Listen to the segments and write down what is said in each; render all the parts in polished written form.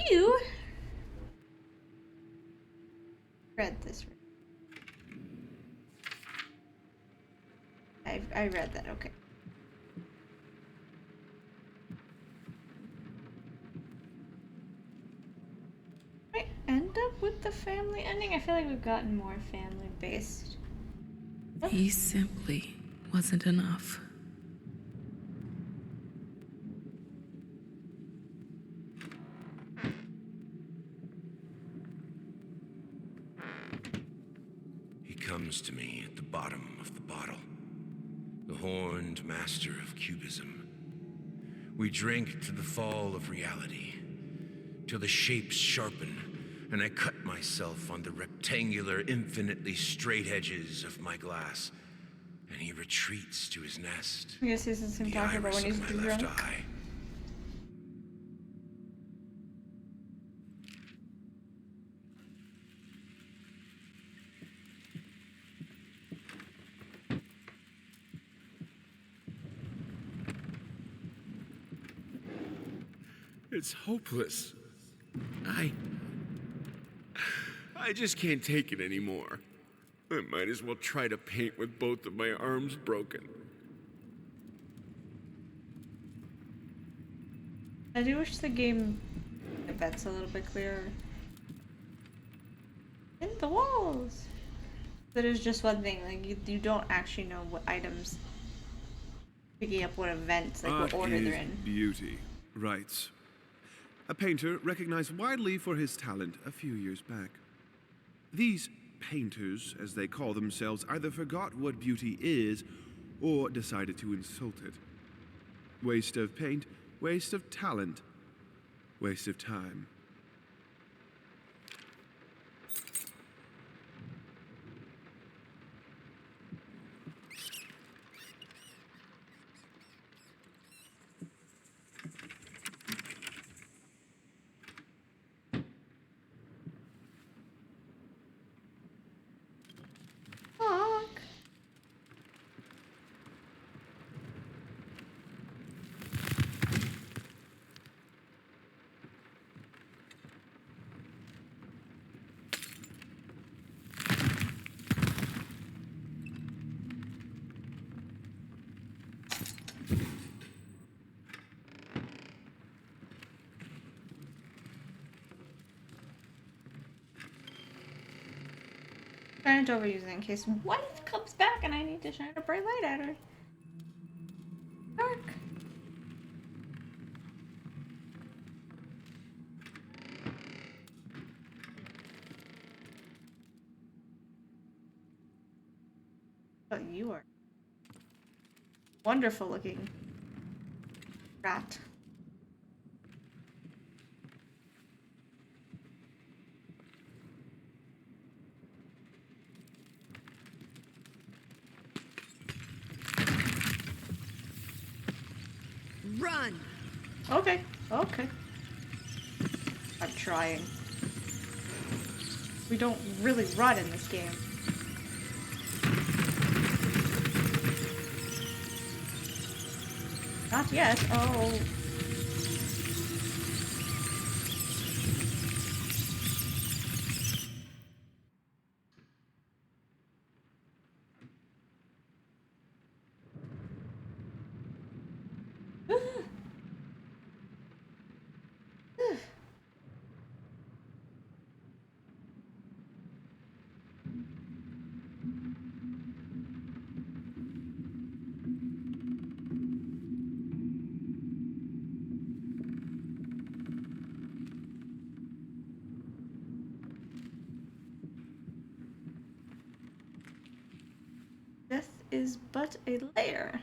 you read this. I read that. Okay. I end up with the family ending. I feel like we've gotten more family based. He simply wasn't enough. He comes to me at the bottom of the bottle, the horned master of cubism. We drink to the fall of reality, till the shapes sharpen, and I cut myself on the rectangular, infinitely straight edges of my glass, and he retreats to his nest. I guess this is him The talking about when iris he's of my left drunk. eye. It's hopeless. I just can't take it anymore. I might as well try to paint with both of my arms broken. I do wish the game that's a little bit clearer. In the walls! That is just one thing, like you don't actually know what items picking up what events, like what order they're in. Beauty, writes. A painter recognized widely for his talent a few years back. These painters, as they call themselves, either forgot what beauty is or decided to insult it. Waste of paint, waste of talent, waste of time. Fuck. Trying to overuse it in case wife comes back and I need to shine a bright light at her. Dark. But you are wonderful looking rat. Run! Okay, okay. I'm trying. We don't really run in this game. Not yet. Oh. Death is but a lair.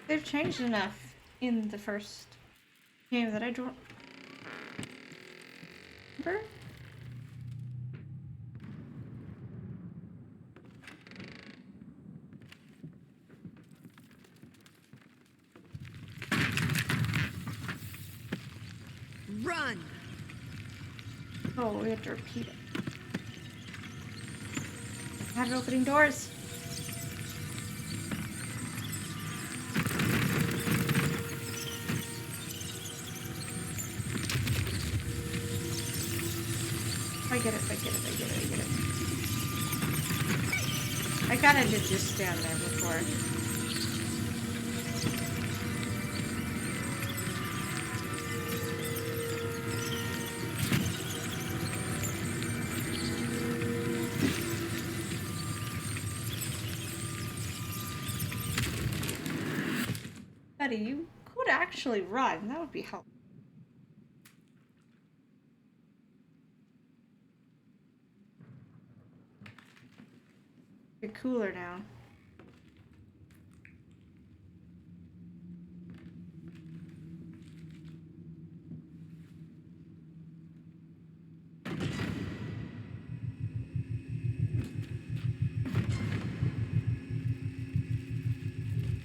They've changed enough in the first game that I don't remember. Run! Oh, we have to repeat it. Bad at opening doors. I get it, I get it, I get it, I get it. I kinda did just stand there before. Buddy, you could actually run. That would be helpful. You're cooler now.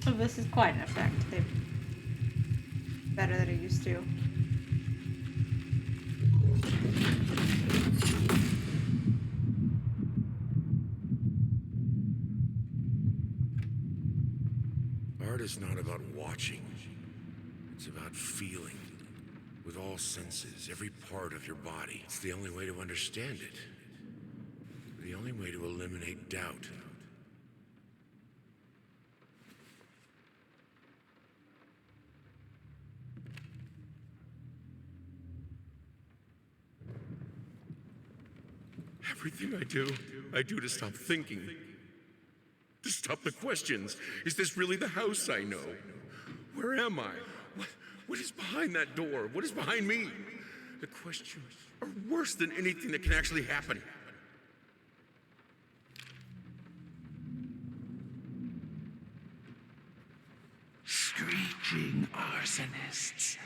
Oh, this is quite an effect. They're better than it used to. Art is not about watching. It's about feeling. With all senses, every part of your body. It's the only way to understand it. The only way to eliminate doubt. Everything I do to stop thinking. To stop the questions. Is this really the house I know? Where am I? What is behind that door? What is behind me? The questions are worse than anything that can actually happen. Screeching arsonists,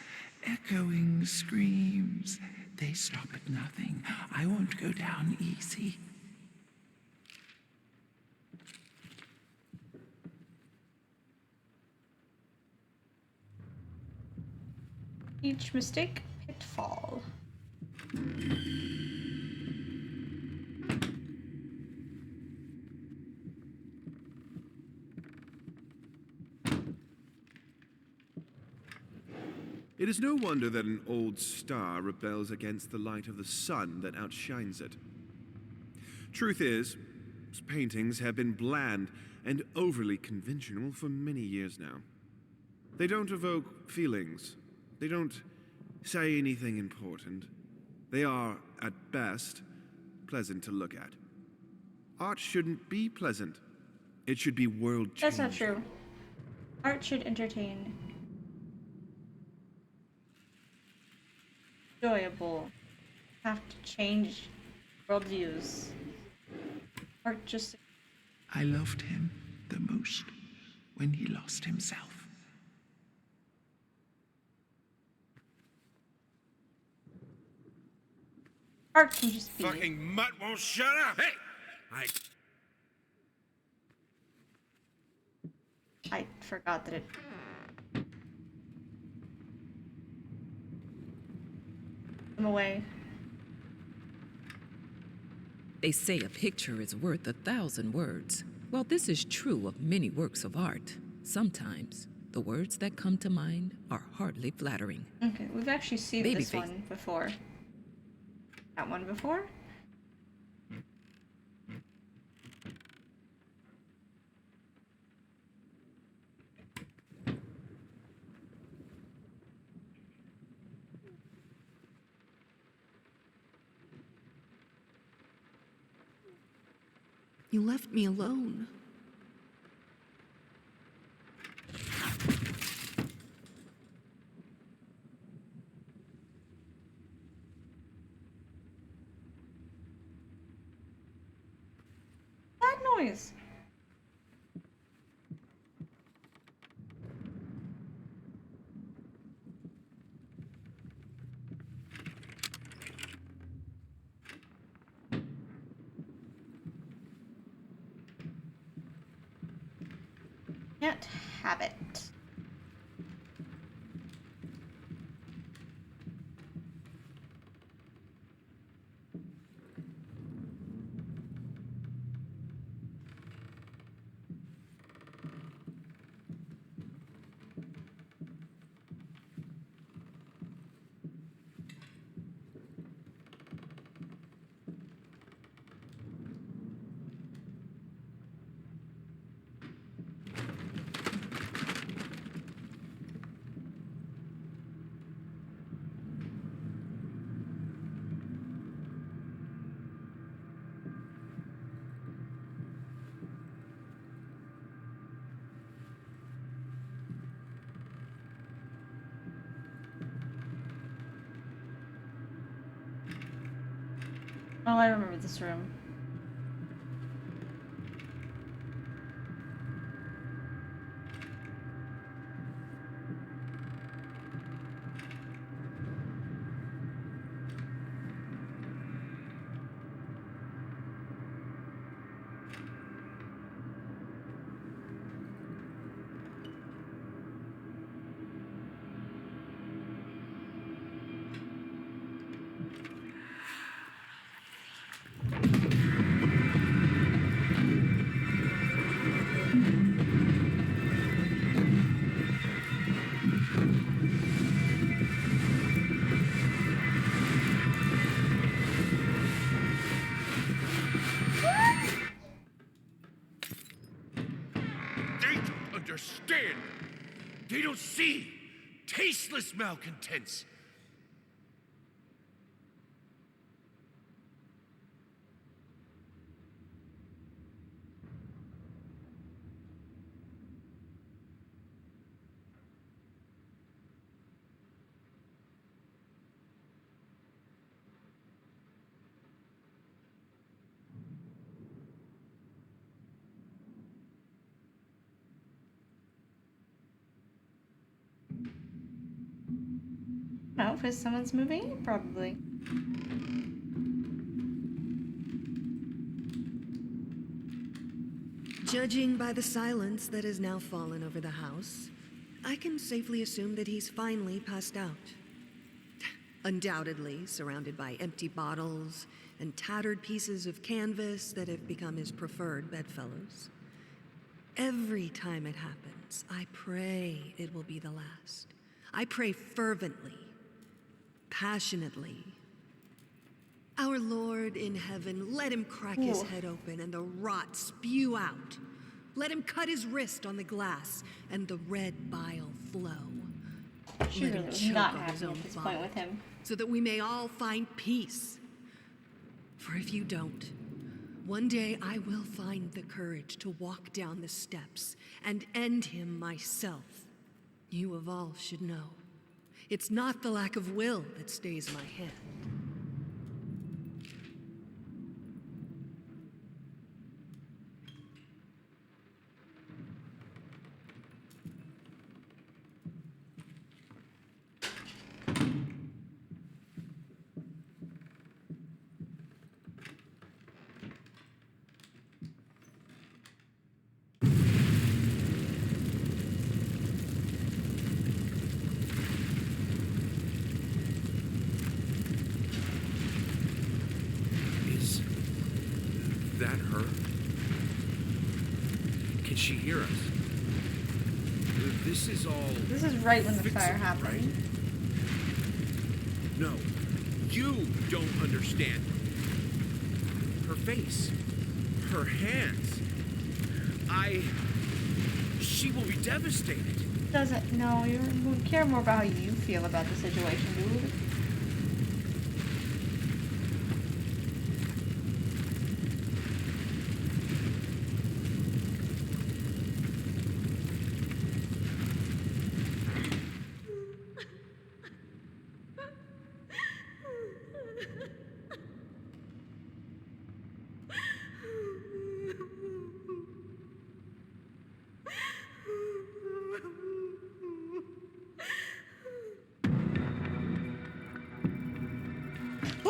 echoing screams. They stop at nothing. I won't go down easy. Each mistake, pitfall. It is no wonder that an old star rebels against the light of the sun that outshines it. Truth is, his paintings have been bland and overly conventional for many years now. They don't evoke feelings. They don't say anything important. They are, at best, pleasant to look at. Art shouldn't be pleasant. It should be world-changing. That's not true. Art should entertain. Enjoyable. Have to change worldviews. Art just... I loved him the most when he lost himself. Art can just be... Fucking mutt won't shut up! Hey! I forgot that it... I'm away. They say a picture is worth 1,000 words. Well, this is true of many works of art. Sometimes, the words that come to mind are hardly flattering. Okay, we've actually seen this Babyface. one before. That one before? You left me alone. That noise. Can't have it. Oh, I remember this room. They don't understand. They don't see. Tasteless malcontents. No, because someone's moving in, probably. Judging by the silence that has now fallen over the house, I can safely assume that he's finally passed out. Undoubtedly surrounded by empty bottles and tattered pieces of canvas that have become his preferred bedfellows. Every time it happens, I pray it will be the last. I pray fervently, passionately. Our Lord in heaven, let him crack his head open and the rot spew out. Let him cut his wrist on the glass and the red bile flow. She Let really him was choke not on his happy own at this point vomit, with him. so that we may all find peace. For if you don't, one day I will find the courage to walk down the steps and end him myself. You of all should know. It's not the lack of will that stays my hand. Is that her? Can she hear us? This is all. This is right when the fire fixable, happened. right? No, you don't understand. Her face, her hands. She will be devastated. Doesn't know. You would care more about how you feel about the situation, dude.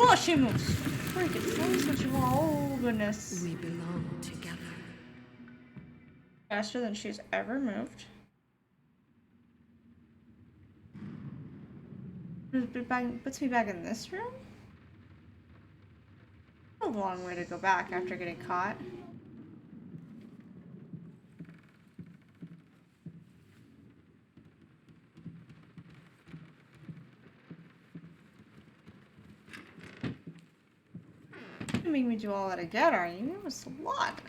Oh, she moves. Freaking face what you want. Oh, goodness. We belong together. Faster than she's ever moved. Puts me back in this room? A long way to go back after getting caught. You make me do all that again, are you? It was a lot.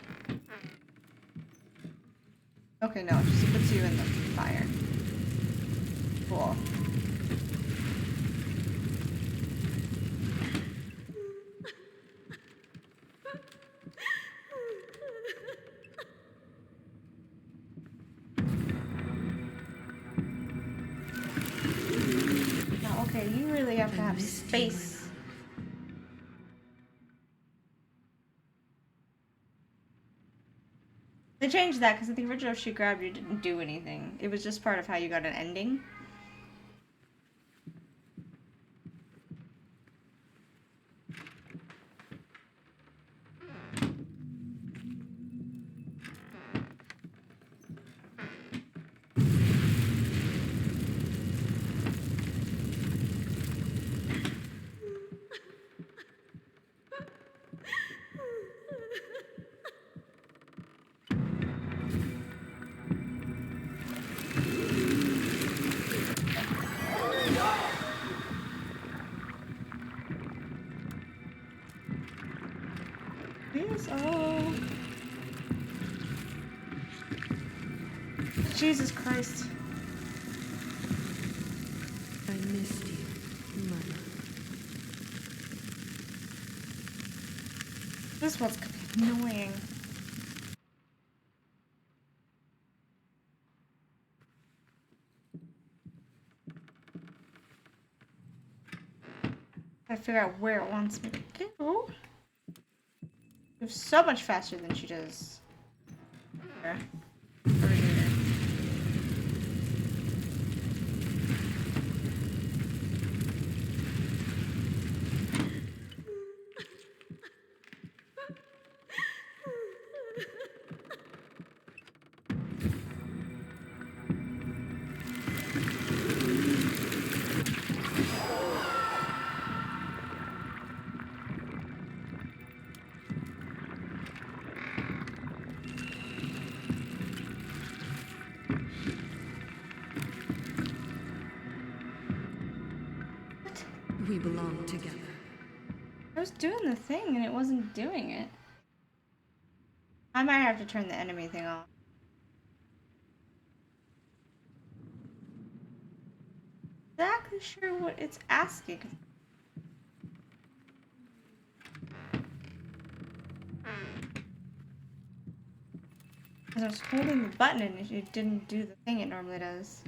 Okay, no, it just puts you in the fire. Cool. Now, okay, you really have to have space. They changed that because in the original, if she grabbed you, it didn't do anything. It was just part of how you got an ending. Please, oh. Jesus Christ. I missed you, Mother. This one's gonna be annoying. I figure out where it wants me to go. Moves so much faster than she does. There. Over here. We belong together. I was doing the thing and it wasn't doing it. I might have to turn the enemy thing off. Exactly sure what it's asking. Because I was holding the button and it didn't do the thing it normally does.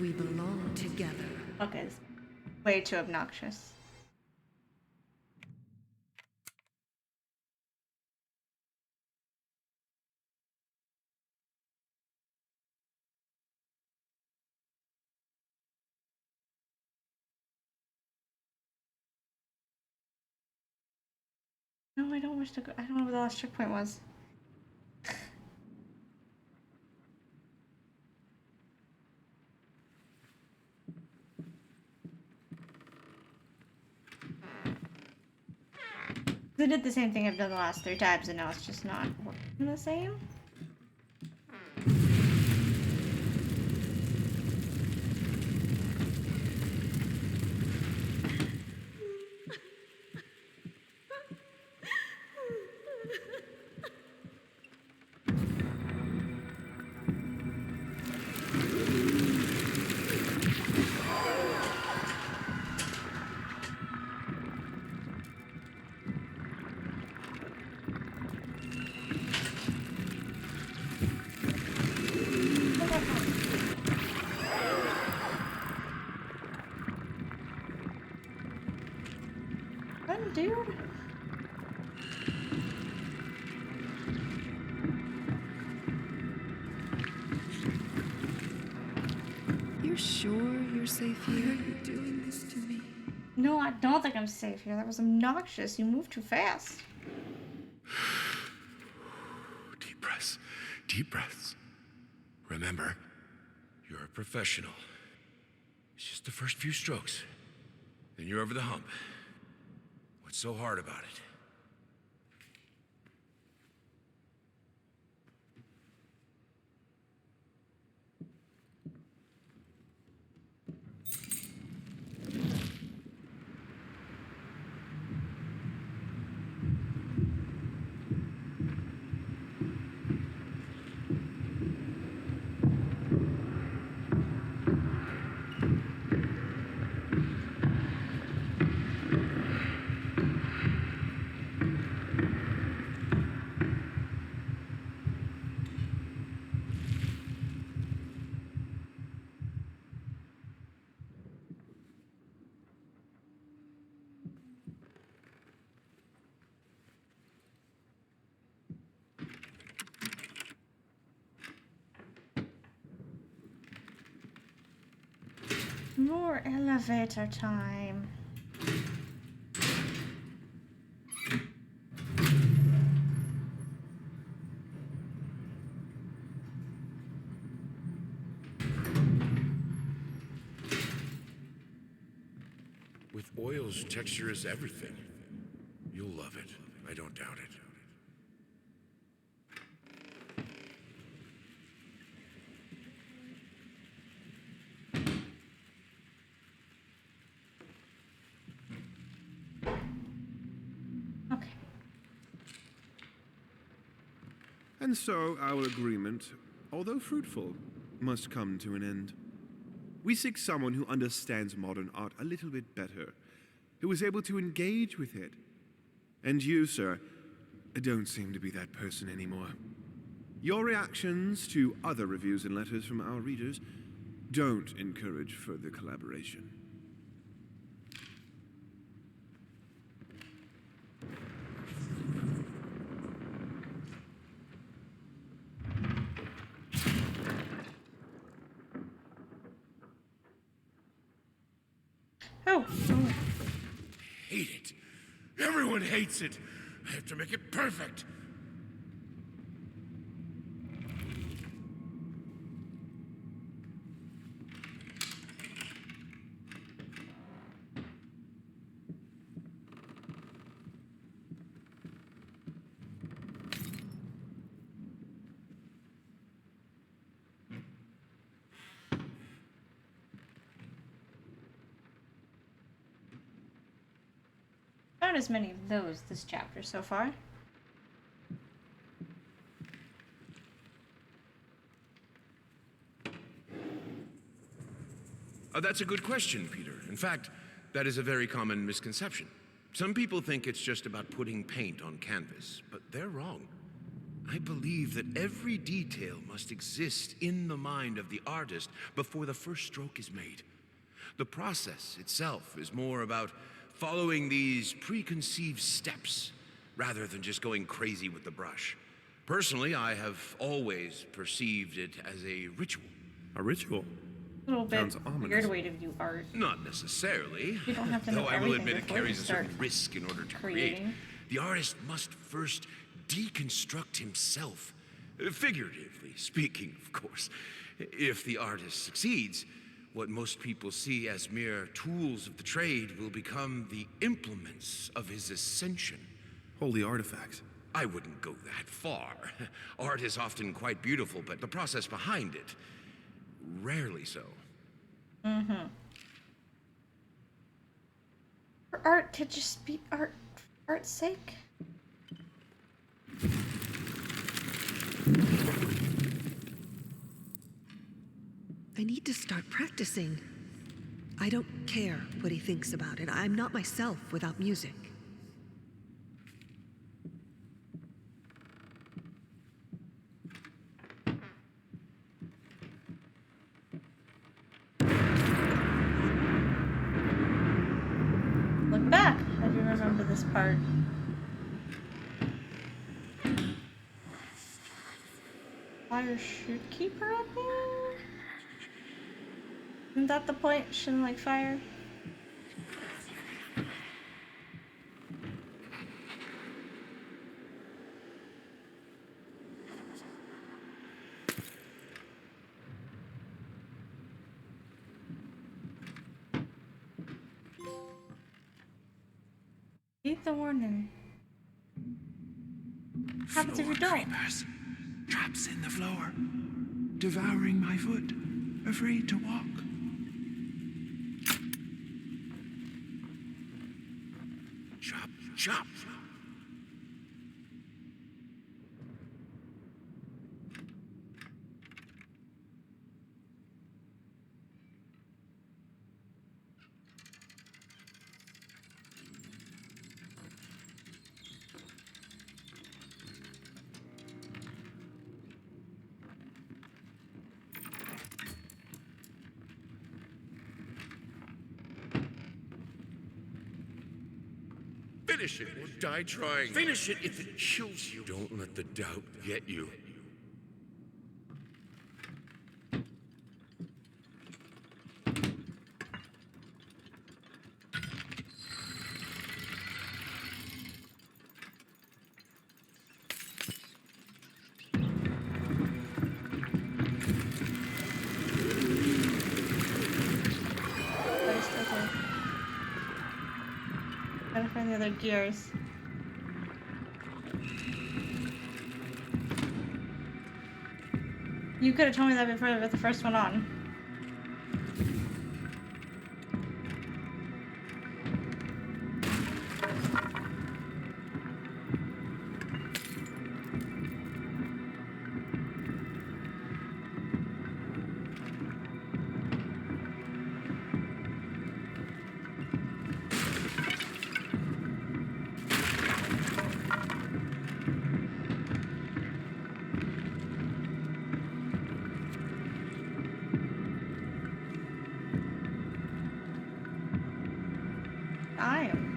We belong together. Okay, it's way too obnoxious. No, I don't wish to go. I don't know where the last checkpoint was. I did the same thing I've done the last 3 times and now it's just not working the same. you sure you're safe here? Why are you doing this to me? No, I don't think I'm safe here. That was obnoxious. You moved too fast. Deep breaths. Deep breaths. Remember, you're a professional. It's just the first few strokes. Then you're over the hump. What's so hard about it? More elevator time. With oils, texture is everything. You'll love it. I don't doubt it. Okay. And so our agreement, although fruitful, must come to an end. We seek someone who understands modern art a little bit better, who is able to engage with it. And you, sir, don't seem to be that person anymore. Your reactions to other reviews and letters from our readers don't encourage further collaboration. Oh. Hate it. Everyone hates it. I have to make it perfect. Not as many of those this chapter so far. That's a good question, Peter. In fact, that is a very common misconception. Some people think it's just about putting paint on canvas, but they're wrong. I believe that every detail must exist in the mind of the artist before the first stroke is made. The process itself is more about following these preconceived steps rather than just going crazy with the brush. Personally, I have always perceived it as a ritual. A ritual? A little bit Sounds ominous. weird way to view art. Not necessarily. You don't have to know Though I will everything admit it before you carries a certain start risk in order to create. creating. The artist must first deconstruct himself. Figuratively speaking, of course. If the artist succeeds, what most people see as mere tools of the trade will become the implements of his ascension. Holy artifacts. I wouldn't go that far. Art is often quite beautiful, but the process behind it, rarely so. Mm-hmm. For art to just be art for art's sake. I need to start practicing. I don't care what he thinks about it. I'm not myself without music. Look back. I do remember this part. Fire should keep her up here. Isn't that the point? Shouldn't like fire? Read the warning. What happens if you Floor don't? creepers. Traps in the floor. Devouring my foot. Afraid to walk. Chop, chop. Finish it or die trying. Finish it if it kills you. Don't let the doubt get you. First, okay. Gotta find the other gears. You could have told me that before I put the first one on. I am.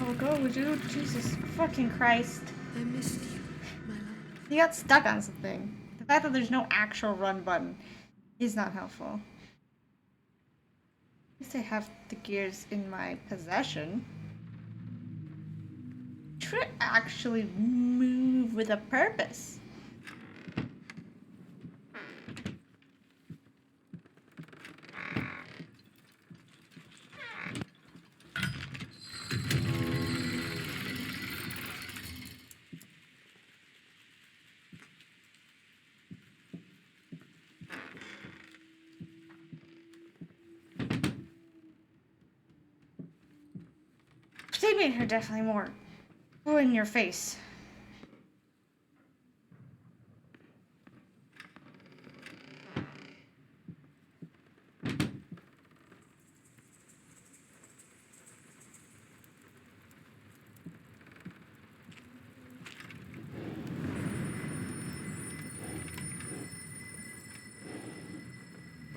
Oh, go, would you? Jesus fucking Christ. I missed you, my love. He got stuck on something. The fact that there's no actual run button is not helpful. At least I have the gears in my possession. Should actually move with a purpose. They made her definitely more in your face.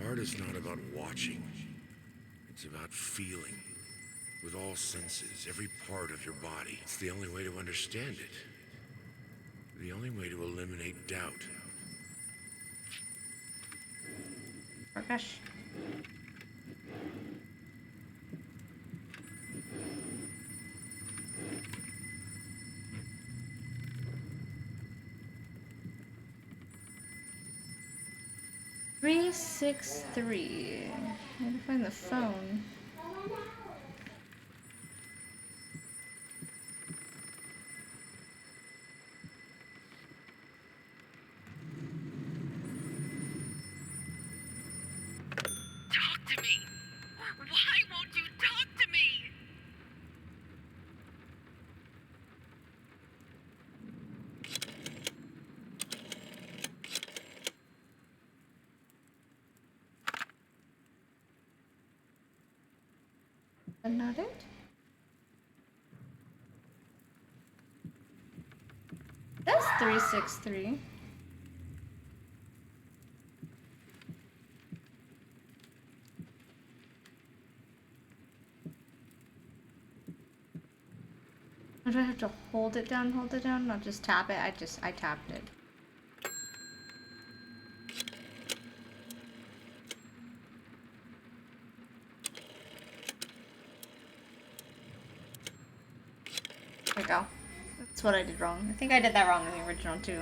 Art is not about watching. It's about feeling. With all senses, every part of your body. It's the only way to understand it. The only way to eliminate doubt. Oh gosh. Three, 6, 3. I have to find the phone. But not it. That's 363. Or do I have to hold it down, not just tap it? I tapped it. There we go. That's what I did wrong. I think I did that wrong in the original too.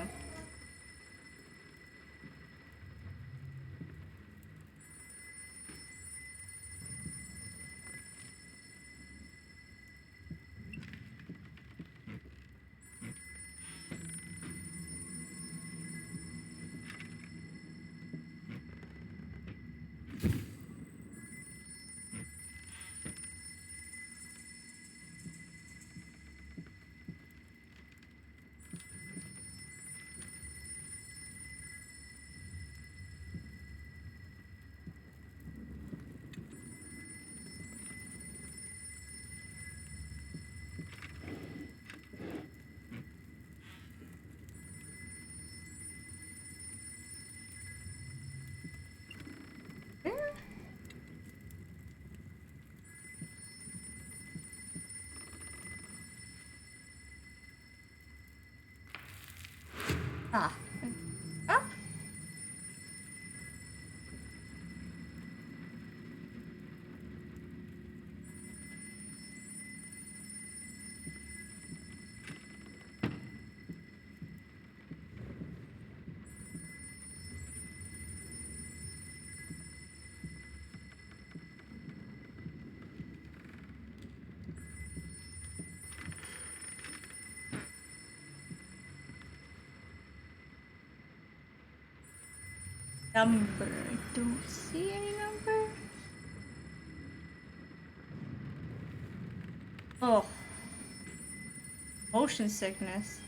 Ah. Up. Number. I don't see any number. Oh. Motion sickness.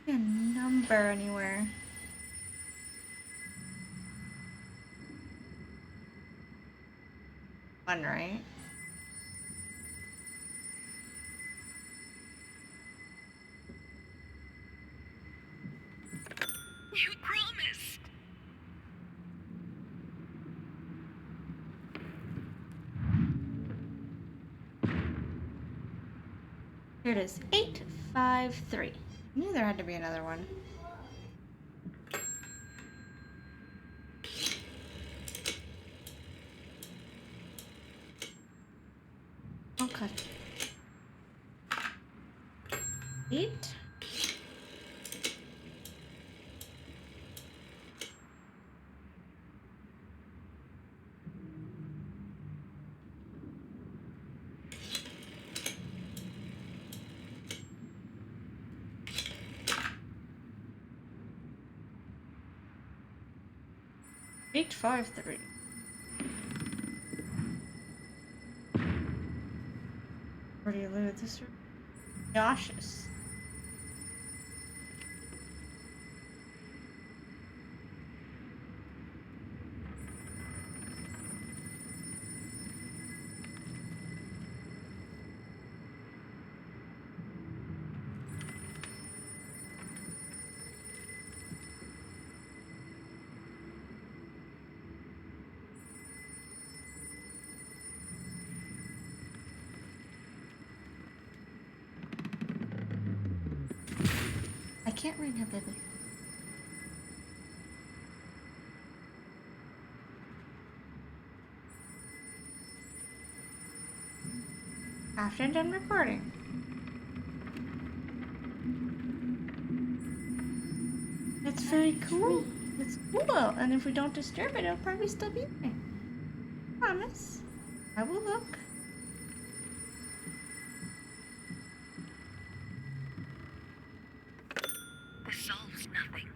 A number anywhere. One, right? You promised. Here it is. 853. I knew there had to be another one. Okay. 8. Eight, 5, 3. Where do you lose this? Nauseous. I can't read her, baby. After I'm done recording. That's very cool. It's cool, and if we don't disturb it, it'll probably still be there. Promise. I will look. This solves nothing.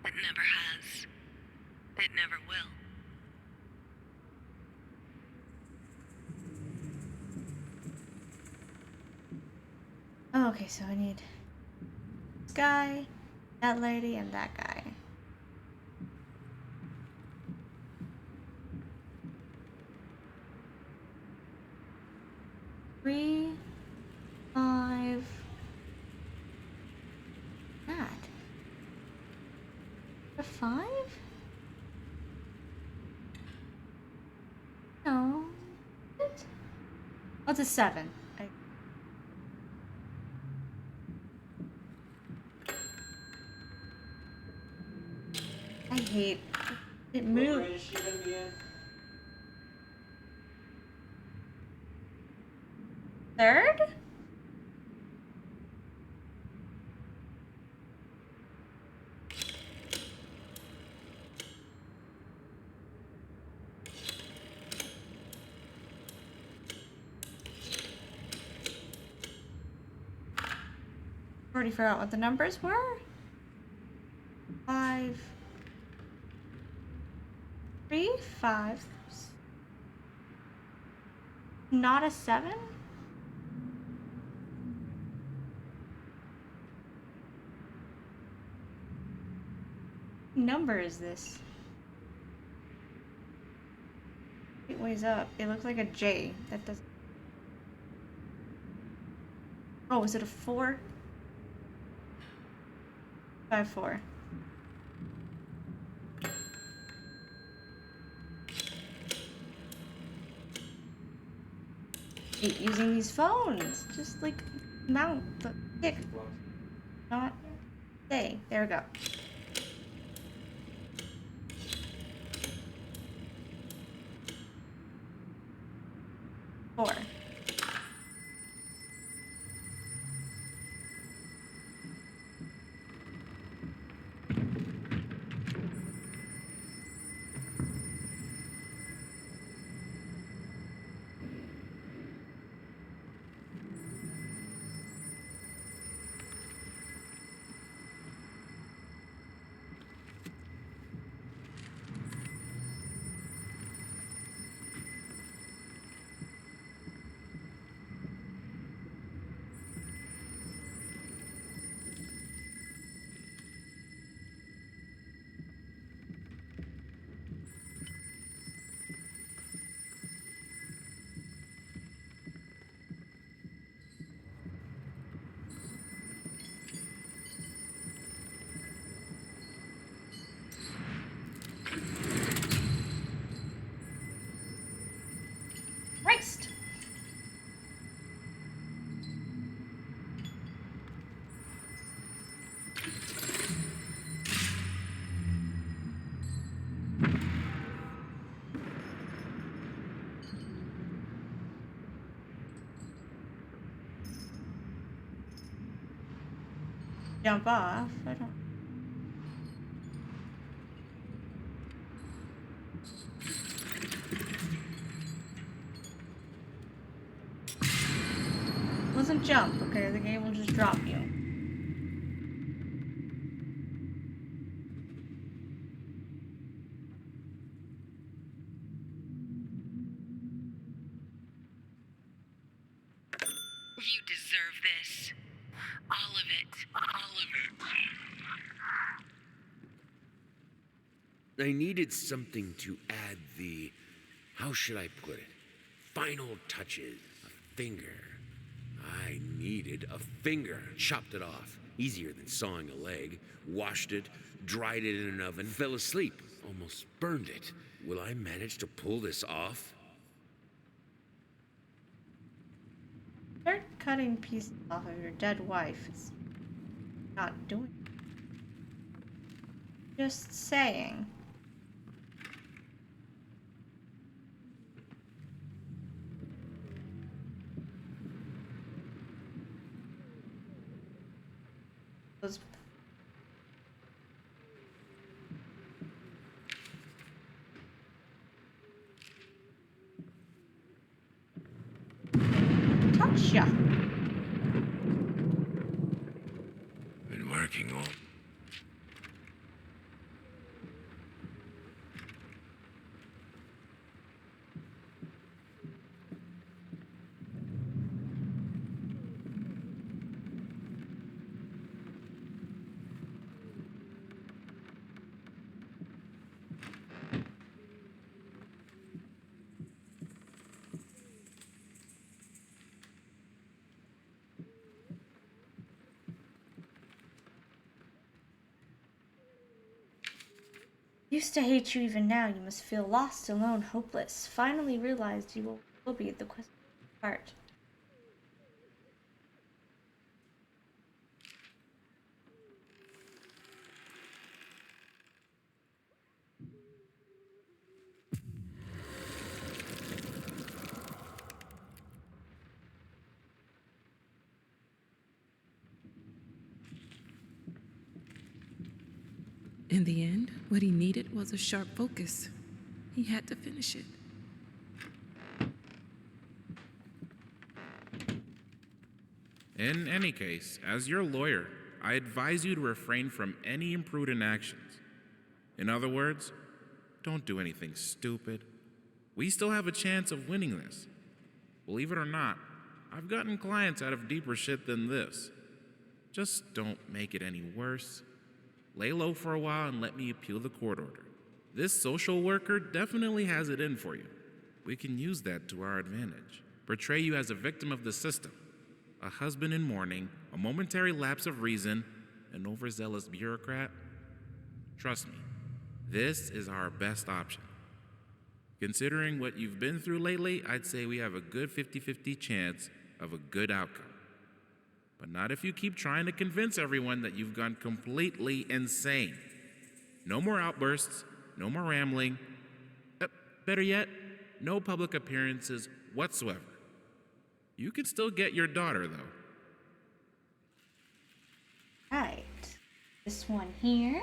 It never has. It never will. Oh, okay, so I need this guy, that lady, and that guy. Three, five, that. A 5? No. What? Oh, it's a 7. I hate it. Moved. What grade is she gonna be in? Third? Already forgot what the numbers were. 5, 3, 5. Not a 7? What number is this? It weighs up. It looks like a J. That doesn't. Oh, is it a 4? 5, 4. Hate using these phones. Just like mount the pick. Not stay. There we go. Four. Christ. Jump off. I don't. Wasn't jump, okay? The game will just drop you. You deserve this. All of it. All of it. I needed something to add the, how should I put it, final touches. A finger. I needed a finger. Chopped it off. Easier than sawing a leg. Washed it, dried it in an oven, fell asleep. Almost burned it. Will I manage to pull this off? Start cutting pieces off of your dead wife. It's not doing it. Just saying. Those Gotcha. Been working all. Used to hate you even now. You must feel lost, alone, hopeless. Finally realized you will be at the quest of your heart. In the end, what he needed was a sharp focus. He had to finish it. In any case, as your lawyer, I advise you to refrain from any imprudent actions. In other words, don't do anything stupid. We still have a chance of winning this. Believe it or not, I've gotten clients out of deeper shit than this. Just don't make it any worse. Lay low for a while and let me appeal the court order. This social worker definitely has it in for you. We can use that to our advantage. Portray you as a victim of the system, a husband in mourning, a momentary lapse of reason, an overzealous bureaucrat. Trust me, this is our best option. Considering what you've been through lately, I'd say we have a good 50-50 chance of a good outcome. But not if you keep trying to convince everyone that you've gone completely insane. No more outbursts, no more rambling. Better yet, no public appearances whatsoever. You can still get your daughter, though. Right. This one here.